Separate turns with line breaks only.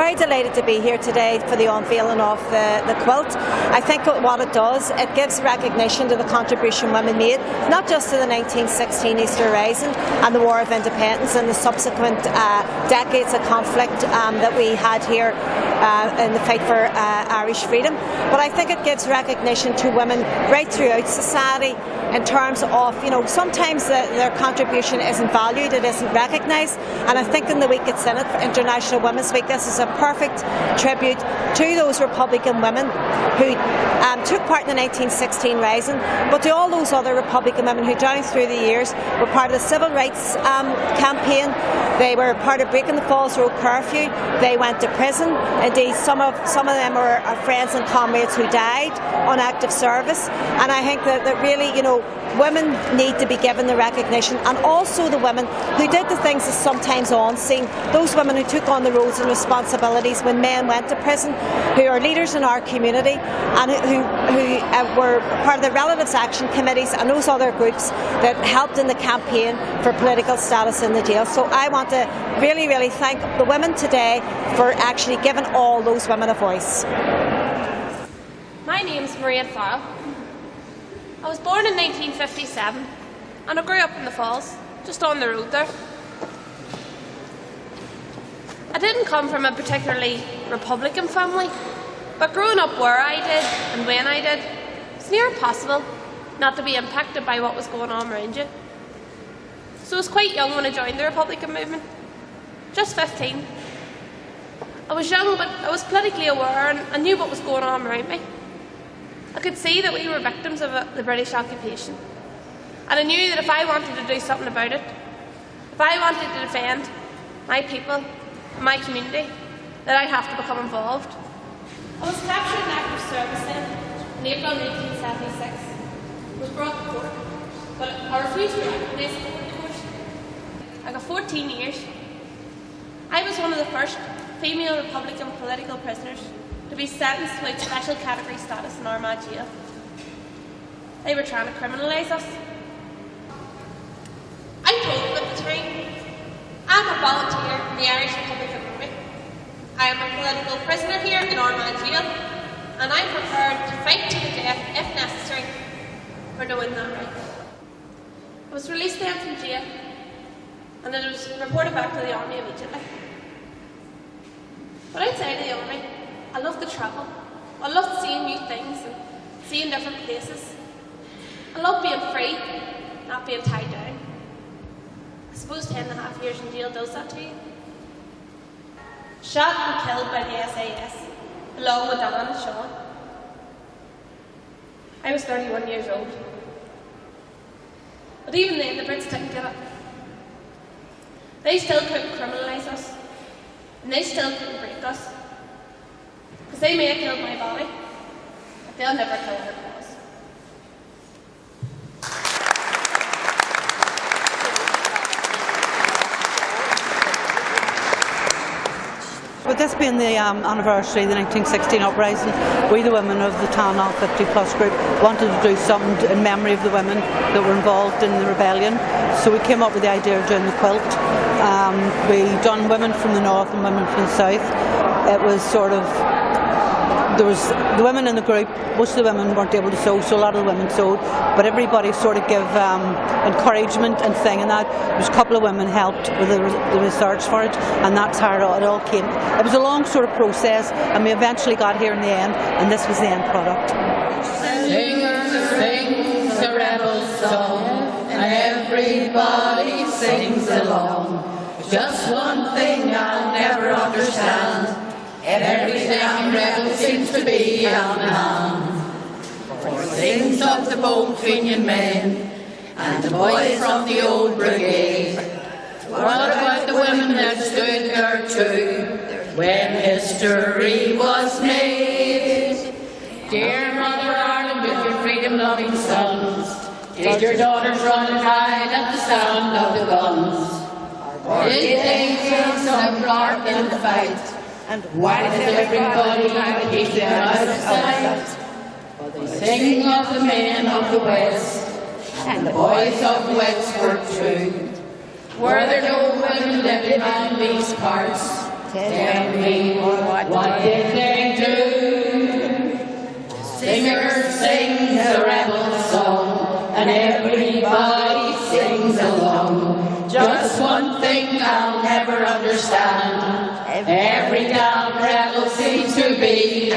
very delighted to be here today for the unveiling of the quilt. I think what it does, it gives recognition to the contribution women made, not just to the 1916 Easter Rising and the War of Independence and the subsequent decades of conflict that we had here in the fight for Irish freedom, but I think it gives recognition to women right throughout society in terms of, sometimes their contribution isn't valued, it isn't recognised, and I think in the week it's in it, for International Women's Week, this is a perfect tribute to those Republican women who took part in the 1916 Rising, but to all those other Republican women who down through the years were part of the Civil Rights campaign. They were part of breaking the Falls Road curfew. They went to prison. Indeed, some of them are friends and comrades who died on active service. And I think that really, women need to be given the recognition, and also the women who did the things that's sometimes unseen. Those women who took on the roles and responsibilities when men went to prison, who are leaders in our community, and who were part of the Relatives Action Committees and those other groups that helped in the campaign for political status in the jail. So I want to really, really thank the women today for actually giving all those women a voice.
My name's Maria Farrell. I was born in 1957 and I grew up in the Falls, just on the road there. I didn't come from a particularly Republican family, but growing up where I did and when I did, it's near impossible not to be impacted by what was going on around you. So I was quite young when I joined the Republican movement, just 15. I was young, but I was politically aware and I knew what was going on around me. I could see that we were victims of the British occupation, and I knew that if I wanted to do something about it, if I wanted to defend my people, my community, that I'd have to become involved. I was captured in active service then, in April 1976. I was brought to court, but I refused to recognise the court. I got 14 years. I was one of the first female Republican political prisoners to be sentenced without special category status in Armagh jail. They were trying to criminalise us. I told them at the time, I'm a volunteer in the Irish Republican Army. I am a political prisoner here in Armagh jail, and I'm prepared to fight to the death if necessary for doing that right. I was released then from jail, and it was reported back to the army immediately. But outside of the army, I loved to travel. I loved seeing new things and seeing different places. I loved being free, not being tied down. I suppose 10.5 years in jail does that to you. Shot and killed by the SAS, along with Dan and Sean. I was 31 years old. But even then, the Brits didn't get it. They still couldn't criminalise us, and they still couldn't break us. Because they may have killed my body, but they'll never kill her cause.
With this being the anniversary of the 1916 uprising, we, the women of the Tar Anall 50 Plus group, wanted to do something in memory of the women that were involved in the rebellion. So we came up with the idea of doing the quilt. We done women from the north and women from the south. It was sort of, there was the women in the group, most of the women weren't able to sew, so a lot of the women sewed, but everybody sort of gave encouragement and thing, and that there was a couple of women helped with the research for it, and that's how it all came. It was a long sort of process, and we eventually got here in the end, and this was the end product.
Sings a rebel song, and everybody sings along. Just one thing I'll never understand, every damn rebel seems to be on hand. For things of the bold Fenian men and the boys from the old brigade. What about the women that stood there too when history was made? Dear Mother Ireland, with your freedom-loving sons, did your daughters run and hide at the sound of the guns? Did they take some part in the fight? And why does everybody keep them out of sight? They sing of the men of the West and the boys of Wexford too. Were there no women living on these parts? Tell me, What did they do? Singers sing the rebel song, and everybody sings along. Just one thing I'll never understand. Every damn rebel seems to be